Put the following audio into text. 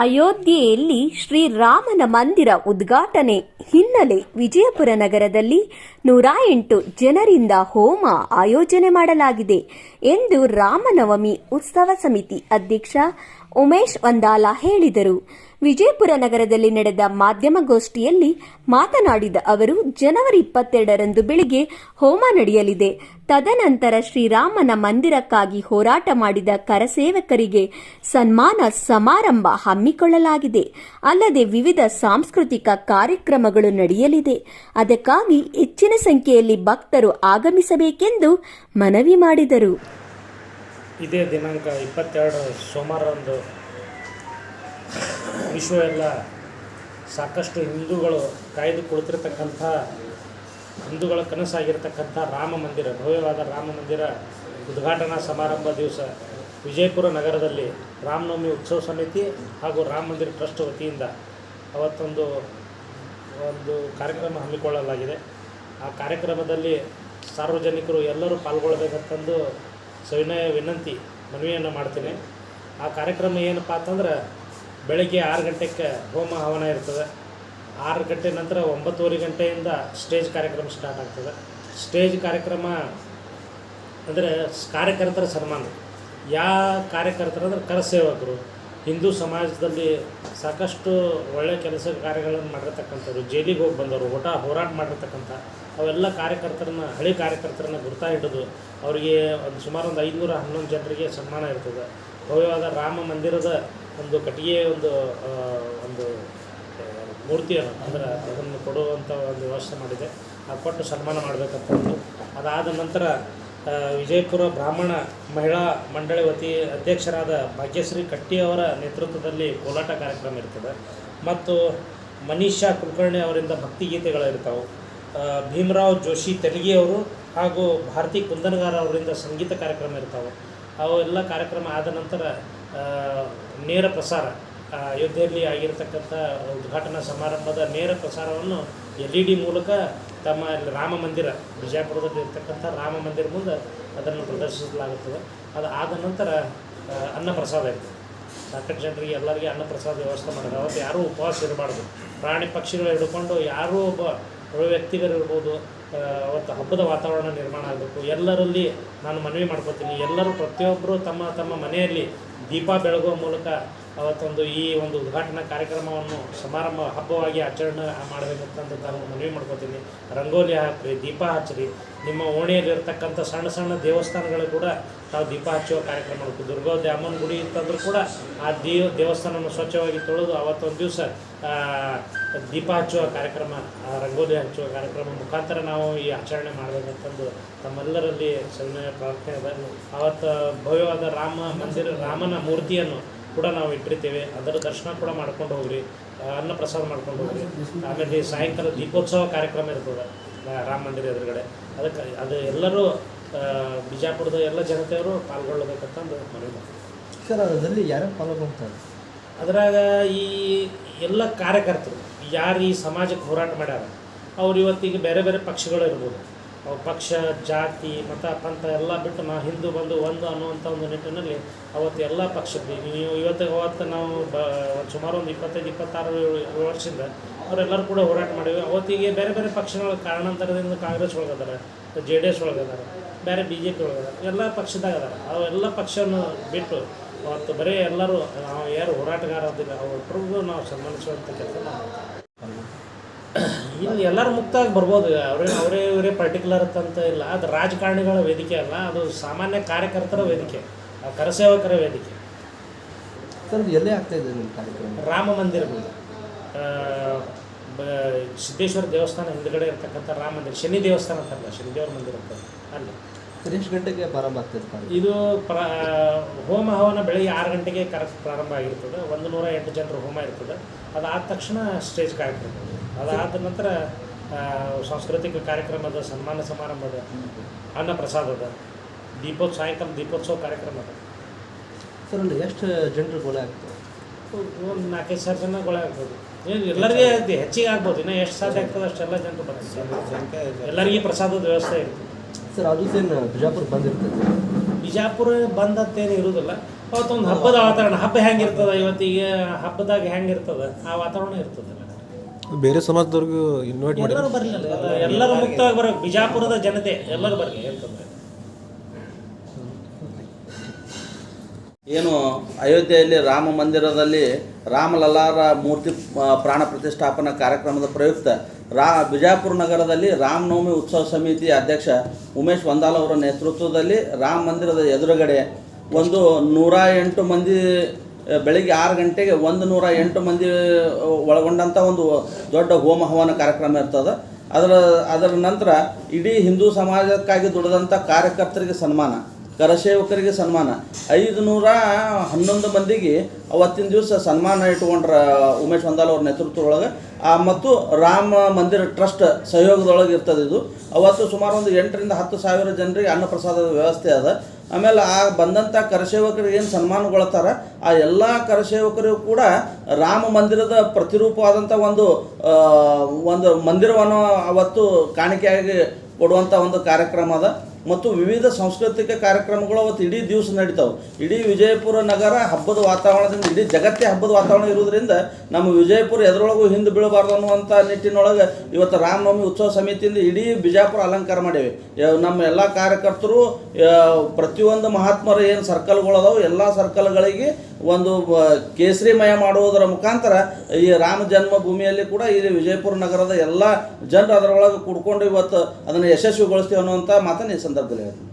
ಅಯೋಧ್ಯೆಯಲ್ಲಿ ಶ್ರೀರಾಮನ ಮಂದಿರ ಉದ್ಘಾಟನೆ ಹಿನ್ನೆಲೆ ವಿಜಯಪುರ ನಗರದಲ್ಲಿ 108 ಜನರಿಂದ ಹೋಮ ಆಯೋಜನೆ ಮಾಡಲಾಗಿದೆ ಎಂದು ರಾಮನವಮಿ ಉತ್ಸವ ಸಮಿತಿ ಅಧ್ಯಕ್ಷ ಉಮೇಶ್ ವಂದಾಲ ಹೇಳಿದರು. ವಿಜಯಪುರ ನಗರದಲ್ಲಿ ನಡೆದ ಮಾಧ್ಯಮಗೋಷ್ಠಿಯಲ್ಲಿ ಮಾತನಾಡಿದ ಅವರು, ಜನವರಿ 22ರಂದು ಬೆಳಿಗ್ಗೆ ಹೋಮ ನಡೆಯಲಿದೆ. ತದನಂತರ ಶ್ರೀರಾಮನ ಮಂದಿರಕ್ಕಾಗಿ ಹೋರಾಟ ಮಾಡಿದ ಕರಸೇವಕರಿಗೆ ಸನ್ಮಾನ ಸಮಾರಂಭ ಹಮ್ಮಿಕೊಳ್ಳಲಾಗಿದೆ. ಅಲ್ಲದೆ ವಿವಿಧ ಸಾಂಸ್ಕೃತಿಕ ಕಾರ್ಯಕ್ರಮಗಳು ನಡೆಯಲಿದೆ. ಅದಕ್ಕಾಗಿ ಹೆಚ್ಚಿನ ಸಂಖ್ಯೆಯಲ್ಲಿ ಭಕ್ತರು ಆಗಮಿಸಬೇಕೆಂದು ಮನವಿ ಮಾಡಿದರು. ಇದೇ ದಿನಾಂಕ 22 ಸೋಮವಾರದಂದು ವಿಶ್ವ ಎಲ್ಲ ಸಾಕಷ್ಟು ಹಿಂದೂಗಳು ಕಾಯ್ದು ಕುಳಿತಿರ್ತಕ್ಕಂಥ ಹಿಂದೂಗಳ ಕನಸಾಗಿರ್ತಕ್ಕಂಥ ರಾಮ ಮಂದಿರ, ಭವ್ಯವಾದ ರಾಮ ಮಂದಿರ ಉದ್ಘಾಟನಾ ಸಮಾರಂಭ ದಿವಸ ವಿಜಯಪುರ ನಗರದಲ್ಲಿ ರಾಮನವಮಿ ಉತ್ಸವ ಸಮಿತಿ ಹಾಗೂ ರಾಮ ಮಂದಿರ ಟ್ರಸ್ಟ್ ವತಿಯಿಂದ ಅವತ್ತೊಂದು ಕಾರ್ಯಕ್ರಮ ಹಮ್ಮಿಕೊಳ್ಳಲಾಗಿದೆ. ಆ ಕಾರ್ಯಕ್ರಮದಲ್ಲಿ ಸಾರ್ವಜನಿಕರು ಎಲ್ಲರೂ ಪಾಲ್ಗೊಳ್ಳಬೇಕಂತಂದು ಸವಿನಯ ಮನವಿಯನ್ನು ಮಾಡ್ತೀನಿ. ಆ ಕಾರ್ಯಕ್ರಮ ಏನಪ್ಪ ಅಂತಂದ್ರೆ ಬೆಳಗ್ಗೆ 6 ಗಂಟೆಗೆ ಹೋಮ ಹವನ ಇರ್ತದೆ. 6 ಗಂಟೆ ನಂತರ 9:30 ಗಂಟೆಯಿಂದ ಸ್ಟೇಜ್ ಕಾರ್ಯಕ್ರಮ ಸ್ಟಾರ್ಟ್ ಆಗ್ತದೆ. ಸ್ಟೇಜ್ ಕಾರ್ಯಕ್ರಮ ಅಂದರೆ ಕಾರ್ಯಕರ್ತರ ಸನ್ಮಾನ. ಯಾವ ಕಾರ್ಯಕರ್ತರು ಅಂದರೆ ಕರಸೇವಕರು, ಹಿಂದೂ ಸಮಾಜದಲ್ಲಿ ಸಾಕಷ್ಟು ಒಳ್ಳೆಯ ಕೆಲಸ ಕಾರ್ಯಗಳನ್ನು ಮಾಡಿರ್ತಕ್ಕಂಥವ್ರು, ಜೈಲಿಗೆ ಹೋಗಿ ಬಂದವರು, ಹೋರಾಟ ಮಾಡಿರ್ತಕ್ಕಂಥ ಅವೆಲ್ಲ ಹಳಿ ಕಾರ್ಯಕರ್ತರನ್ನ ಗುರ್ತಾ ಹಿಡಿದು ಅವರಿಗೆ ಸುಮಾರು 511 ಜನರಿಗೆ ಸನ್ಮಾನ ಇರ್ತದೆ. ಭವ್ಯವಾದ ರಾಮ ಮಂದಿರದ ಕಟ್ಟಿಗೆ ಒಂದು ಮೂರ್ತಿಯನ್ನು ಅಂದರೆ ಅದನ್ನು ಕೊಡುವಂಥ ಒಂದು ವ್ಯವಸ್ಥೆ ಮಾಡಿದೆ. ಆ ಕೊಟ್ಟು ಸನ್ಮಾನ ಮಾಡಬೇಕಂತ. ಅದಾದ ನಂತರ ವಿಜಯಪುರ ಬ್ರಾಹ್ಮಣ ಮಹಿಳಾ ಮಂಡಳಿ ಅಧ್ಯಕ್ಷರಾದ ಭಾಗ್ಯಶ್ರೀ ಕಟ್ಟಿಯವರ ನೇತೃತ್ವದಲ್ಲಿ ಕೋಲಾಟ ಕಾರ್ಯಕ್ರಮ ಇರ್ತದೆ. ಮತ್ತು ಮನೀಷಾ ಕುಲಕರ್ಣಿ ಅವರಿಂದ ಭಕ್ತಿಗೀತೆಗಳಿರ್ತಾವೆ. ಭೀಮರಾವ್ ಜೋಶಿ ತೆಲುಗಿಯವರು ಹಾಗೂ ಭಾರತಿ ಕುಂದನಗಾರ ಅವರಿಂದ ಸಂಗೀತ ಕಾರ್ಯಕ್ರಮ ಇರ್ತಾವೆ. ಅವೆಲ್ಲ ಕಾರ್ಯಕ್ರಮ ಆದ ನಂತರ ನೇರ ಪ್ರಸಾರ, ಅಯೋಧ್ಯೆಯಲ್ಲಿ ಆಗಿರತಕ್ಕಂಥ ಉದ್ಘಾಟನಾ ಸಮಾರಂಭದ ನೇರ ಪ್ರಸಾರವನ್ನು LED ಮೂಲಕ ತಮ್ಮ ರಾಮ ಮಂದಿರ, ಬಿಜಾಪುರದಲ್ಲಿ ಇರ್ತಕ್ಕಂಥ ರಾಮ ಮಂದಿರ ಮುಂದೆ ಅದನ್ನು ಪ್ರದರ್ಶಿಸಲಾಗುತ್ತದೆ. ಅದು ಆದ ನಂತರ ಅನ್ನಪ್ರಸಾದ ಇರ್ತದೆ. ಸಾಕಷ್ಟು ಜನರಿಗೆ ಎಲ್ಲರಿಗೆ ಅನ್ನಪ್ರಸಾದ ವ್ಯವಸ್ಥೆ ಮಾಡಿದೆ. ಅವತ್ತು ಯಾರೂ ಉಪವಾಸ ಇರಬಾರ್ದು. ಪ್ರಾಣಿ ಪಕ್ಷಿಗಳು ಹಿಡ್ಕೊಂಡು ಯಾರೂ ಒಬ್ಬ ವ್ಯಕ್ತಿಗರಿರ್ಬೋದು, ಅವತ್ತು ಹಬ್ಬದ ವಾತಾವರಣ ನಿರ್ಮಾಣ ಆಗಬೇಕು. ಎಲ್ಲರಲ್ಲಿ ನಾನು ಮನವಿ ಮಾಡ್ಕೋತೀನಿ, ಎಲ್ಲರೂ ಪ್ರತಿಯೊಬ್ಬರು ತಮ್ಮ ತಮ್ಮ ಮನೆಯಲ್ಲಿ ದೀಪ ಬೆಳಗುವ ಮೂಲಕ ಅವತ್ತೊಂದು ಈ ಉದ್ಘಾಟನಾ ಕಾರ್ಯಕ್ರಮವನ್ನು ಸಮಾರಂಭ ಹಬ್ಬವಾಗಿ ಆಚರಣೆ ಮಾಡಬೇಕಂತಂದು ನಾನು ಮನವಿ ಮಾಡ್ಕೋತೀನಿ. ರಂಗೋಲಿ ಹಾಕಿರಿ, ದೀಪ ಹಚ್ಚಿರಿ. ನಿಮ್ಮ ಓಣಿಯಲ್ಲಿರ್ತಕ್ಕಂಥ ಸಣ್ಣ ಸಣ್ಣ ದೇವಸ್ಥಾನಗಳು ಕೂಡ ತಾವು ದೀಪ ಹಚ್ಚುವ ಕಾರ್ಯಕ್ರಮ ಮಾಡಬೇಕು. ದುರ್ಗಾವತಿ ಅಮ್ಮನ ಗುಡಿ ಇತ್ತಂದ್ರೂ ಕೂಡ ಆ ದೇವಸ್ಥಾನವನ್ನು ಸ್ವಚ್ಛವಾಗಿ ತೊಳೆದು ಅವತ್ತೊಂದು ದಿವಸ ದೀಪ ಹಚ್ಚುವ ಕಾರ್ಯಕ್ರಮ, ರಂಗೋಲಿ ಹಚ್ಚುವ ಕಾರ್ಯಕ್ರಮ ಮುಖಾಂತರ ನಾವು ಈ ಆಚರಣೆ ಮಾಡಬೇಕಂತಂದು ತಮ್ಮೆಲ್ಲರಲ್ಲಿ ಸವಿನಯ ಪ್ರಾರ್ಥನೆ ಇದೆ. ಅವತ್ತು ಭವ್ಯವಾದ ರಾಮನ ಮೂರ್ತಿಯನ್ನು ಕೂಡ ನಾವು ಇಟ್ಟಿರ್ತೇವೆ. ಅದರ ದರ್ಶನ ಕೂಡ ಮಾಡ್ಕೊಂಡು ಹೋಗ್ರಿ, ಅನ್ನ ಪ್ರಸಾದ ಮಾಡ್ಕೊಂಡು ಹೋಗ್ರಿ. ಆಮೇಲೆ ಸಾಯಂಕಾಲ ದೀಪೋತ್ಸವ ಕಾರ್ಯಕ್ರಮ ಇರ್ತದೆ ರಾಮ ಮಂದಿರ ಎದುರುಗಡೆ. ಅದು ಎಲ್ಲರೂ ಬಿಜಾಪುರದ ಎಲ್ಲ ಜನತೆಯವರು ಪಾಲ್ಗೊಳ್ಳಬೇಕಂತಂದು ಮನವಿ ಮಾಡ್ತೀವಿ. ಸರ್, ಅದರಲ್ಲಿ ಯಾರ್ಯಾರು ಪಾಲ್ಗೊಳ್ತಾರೆ? ಅದರಾಗ ಈ ಎಲ್ಲ ಕಾರ್ಯಕರ್ತರು ಯಾರು ಈ ಸಮಾಜಕ್ಕೆ ಹೋರಾಟ ಮಾಡ್ಯಾರ ಅವ್ರು ಇವತ್ತಿಗೆ ಬೇರೆ ಬೇರೆ ಪಕ್ಷಗಳು ಇರ್ಬೋದು. ಅವು ಪಕ್ಷ, ಜಾತಿ, ಮತ, ಪಂಥ ಎಲ್ಲ ಬಿಟ್ಟು ನಾವು ಹಿಂದೂ ಬಂದು ಒಂದು ಅನ್ನುವಂಥ ನಿಟ್ಟಿನಲ್ಲಿ ಅವತ್ತು ಎಲ್ಲ ಪಕ್ಷಕ್ಕೆ ನೀವು ಅವತ್ತು ನಾವು ಸುಮಾರು 25-26 ವರ್ಷದಿಂದ ಅವರೆಲ್ಲರೂ ಕೂಡ ಹೋರಾಟ ಮಾಡಿವಿ. ಅವತ್ತಿಗೆ ಬೇರೆ ಬೇರೆ ಪಕ್ಷಗಳ ಕಾರಣಾಂತರದಿಂದ ಕಾಂಗ್ರೆಸ್ ಒಳಗದಾರೆ, JDS ಒಳಗದಾರೆ, ಬೇರೆ BJP ಒಳಗದಾರೆ, ಎಲ್ಲ ಪಕ್ಷದಾಗ ಅದಾರೆ. ಅವೆಲ್ಲ ಪಕ್ಷವನ್ನು ಬಿಟ್ಟು ಅವತ್ತು ಬರೀ ಎಲ್ಲರೂ ನಾವು ಯಾರು ಹೋರಾಟಗಾರ ಅದಿಲ್ಲ ಅವರಿಗೂ ನಾವು ಸನ್ಮಾನಿಸುವಂಥ ಕೆಲಸ ಮಾಡ್ತೀವಿ. ಇಲ್ಲಿ ಎಲ್ಲರೂ ಮುಕ್ತವಾಗಿ ಬರ್ಬೋದು. ಇವರೇ ಪರ್ಟಿಕ್ಯುಲರ್ ಅಂತ ಇಲ್ಲ. ಅದು ರಾಜಕಾರಣಿಗಳ ವೇದಿಕೆ ಅಲ್ಲ, ಅದು ಸಾಮಾನ್ಯ ಕಾರ್ಯಕರ್ತರ ವೇದಿಕೆ, ಕರಸೇವಕರ ವೇದಿಕೆ. ಸರ್, ಎಲ್ಲೇ ಆಗ್ತಾ ಇದೆ ನಿಮ್ಮ ಕಾರ್ಯಕ್ರಮ? ರಾಮ ಮಂದಿರ ಮುಂದೆ, ಸಿದ್ದೇಶ್ವರ ದೇವಸ್ಥಾನ ಹಿಂದುಗಡೆ ಇರ್ತಕ್ಕಂಥ ರಾಮ ಮಂದಿರ, ಶನಿ ದೇವಸ್ಥಾನ ಅಂತಲ್ಲ, ಶನಿದೇವರ ಮಂದಿರ ಅಂತ ಅಲ್ಲಿ. ಎಷ್ಟು ಗಂಟೆಗೆ ಪ್ರಾರಂಭ ಆಗ್ತದೆ? ಇದು ಹೋಮ ಹವನ ಬೆಳಗ್ಗೆ 6 ಗಂಟೆಗೆ ಪ್ರಾರಂಭ ಆಗಿರ್ತದೆ. 108 ಜನರ ಹೋಮ ಇರ್ತದೆ. ಅದಾದ ತಕ್ಷಣ ಸ್ಟೇಜ್ ಕಾರ್ಯಕ್ರಮ, ಅದಾದ ನಂತರ ಸಾಂಸ್ಕೃತಿಕ ಕಾರ್ಯಕ್ರಮದ ಸನ್ಮಾನ ಸಮಾರಂಭದ, ಅನ್ನ ಪ್ರಸಾದದ, ಸಾಯಂಕಾಲ ದೀಪೋತ್ಸವ ಕಾರ್ಯಕ್ರಮ ಅದ. ಸರ್, ಅಲ್ಲಿ ಎಷ್ಟು ಜನರು ಗೊಳೆ ಆಗ್ತದೆ? ಒಂದು 4-5 ಜನ ಗೊಳೆ ಆಗ್ಬೋದು. ಎಲ್ಲರಿಗೆ ಹೆಚ್ಚಿಗೆ ಆಗ್ಬೋದು. ಇನ್ನೂ ಎಷ್ಟು ಸಾಧ್ಯ ಆಗ್ತದೆ ಅಷ್ಟೆಲ್ಲ ಜನರು ಬರ್ತಾರೆ. ಎಲ್ಲರಿಗೂ ಪ್ರಸಾದದ ವ್ಯವಸ್ಥೆ ಇರ್ತದೆ. ಸರ್, ಅದು ಏನು ಬಿಜಾಪುರ ಬಂದಿರ್ತದೆ? ಬಿಜಾಪುರ ಬಂದತ್ತೇನು ಇರುವುದಿಲ್ಲ. ಅವತ್ತೊಂದು ಹಬ್ಬದ ವಾತಾವರಣ, ಹಬ್ಬ ಹೆಂಗಿರ್ತದೆ ಇವತ್ತಿಗೆ, ಹಬ್ಬದಾಗ ಹೆಂಗಿರ್ತದೆ ಆ ವಾತಾವರಣ ಇರ್ತದೆ. ಬೇರೆ ಸಮಾಜದವ್ರಿಗೂ ಇನ್ವೈಟ್ ಮಾಡಿ ಎಲ್ಲರೂ ಬರಲಿಲ್ಲ, ಎಲ್ಲರೂ ಮುಕ್ತವಾಗಿ ಬರಬೇಕು. ಬಿಜಾಪುರದ ಜನತೆ ಎಲ್ಲರೂ ಬರಲಿ ಅಂತಂದ್ರೆ ಏನು ಅಯೋಧ್ಯೆಯಲ್ಲಿ ರಾಮ ಮಂದಿರದಲ್ಲಿ ರಾಮಲಲ್ಲಾರ ಮೂರ್ತಿ ಪ್ರಾಣ ಪ್ರತಿಷ್ಠಾಪನಾ ಕಾರ್ಯಕ್ರಮದ ಪ್ರಯುಕ್ತ ಬಿಜಾಪುರ ನಗರದಲ್ಲಿ ರಾಮನವಮಿ ಉತ್ಸವ ಸಮಿತಿ ಅಧ್ಯಕ್ಷ ಉಮೇಶ್ ವಂದಾಲ್ ಅವರ ನೇತೃತ್ವದಲ್ಲಿ ರಾಮ ಮಂದಿರದ ಎದುರುಗಡೆ ಒಂದು 108 ಮಂದಿ ಬೆಳಿಗ್ಗೆ 6 ಗಂಟೆಗೆ 108 ಮಂದಿ ಒಳಗೊಂಡಂಥ ಒಂದು ದೊಡ್ಡ ಹೋಮ ಹವನ ಕಾರ್ಯಕ್ರಮ ಇರ್ತದೆ. ಅದರ ನಂತರ ಇಡೀ ಹಿಂದೂ ಸಮಾಜಕ್ಕಾಗಿ ದುಡಿದಂಥ ಕಾರ್ಯಕರ್ತರಿಗೆ ಸನ್ಮಾನ, ಕರಸೇವಕರಿಗೆ ಸನ್ಮಾನ, 511 ಮಂದಿಗೆ ಅವತ್ತಿನ ದಿವಸ ಸನ್ಮಾನ ಇಟ್ಕೊಂಡ್ರ ಉಮೇಶ್ ವಂದಾಲ್ ಅವ್ರ ನೇತೃತ್ವದೊಳಗೆ. ಮತ್ತು ರಾಮ ಮಂದಿರ ಟ್ರಸ್ಟ್ ಸಹಯೋಗದೊಳಗೆ ಇರ್ತದೆ ಇದು. ಅವತ್ತು ಸುಮಾರು ಒಂದು 8 ರಿಂದ 10 ಸಾವಿರ ಜನರಿಗೆ ಅನ್ನಪ್ರಸಾದದ ವ್ಯವಸ್ಥೆ ಅದ. ಆಮೇಲೆ ಆ ಬಂದಂಥ ಕರಸೇವಕರಿಗೆ ಏನು ಸನ್ಮಾನಗೊಳ್ತಾರೆ ಆ ಎಲ್ಲ ಕರಸೇವಕರಿಗೂ ಕೂಡ ರಾಮ ಮಂದಿರದ ಪ್ರತಿರೂಪವಾದಂಥ ಒಂದು ಮಂದಿರವನ್ನು ಅವತ್ತು ಕಾಣಿಕೆಯಾಗಿ ಕೊಡುವಂಥ ಒಂದು ಕಾರ್ಯಕ್ರಮ ಅದ. ಮತ್ತು ವಿವಿಧ ಸಾಂಸ್ಕೃತಿಕ ಕಾರ್ಯಕ್ರಮಗಳು ಅವತ್ತು ಇಡೀ ದಿವಸ ನಡೀತಾವೆ. ಇಡೀ ವಿಜಯಪುರ ನಗರ ಹಬ್ಬದ ವಾತಾವರಣದಿಂದ, ಇಡೀ ಜಗತ್ತೇ ಹಬ್ಬದ ವಾತಾವರಣ ಇರೋದ್ರಿಂದ ನಮ್ಮ ವಿಜಯಪುರ ಎದರೊಳಗೂ ಹಿಂದೆ ಬೀಳಬಾರ್ದು ಅನ್ನುವಂಥ ನಿಟ್ಟಿನೊಳಗೆ ಇವತ್ತು ರಾಮನವಮಿ ಉತ್ಸವ ಸಮಿತಿಯಿಂದ ಇಡೀ ಬಿಜಾಪುರ ಅಲಂಕಾರ ಮಾಡೇವಿ. ನಮ್ಮ ಎಲ್ಲ ಕಾರ್ಯಕರ್ತರು ಪ್ರತಿಯೊಂದು ಮಹಾತ್ಮರ ಏನು ಸರ್ಕಲ್ಗಳದಾವೆ ಎಲ್ಲ ಸರ್ಕಲ್ಗಳಿಗೆ ಒಂದು ಕೇಸರಿಮಯ ಮಾಡುವುದರ ಮುಖಾಂತರ ಈ ರಾಮ ಜನ್ಮಭೂಮಿಯಲ್ಲಿ ಕೂಡ ಈ ವಿಜಯಪುರ ನಗರದ ಎಲ್ಲ ಜನರು ಅದರೊಳಗೆ ಕೂಡ್ಕೊಂಡು ಇವತ್ತು ಅದನ್ನು ಯಶಸ್ವಿಗೊಳಿಸ್ತೀವಿ ಅನ್ನುವಂಥ ಮಾತನ್ನು ಈ ಸಂದರ್ಭದಲ್ಲಿ ಹೇಳ್ತೀನಿ.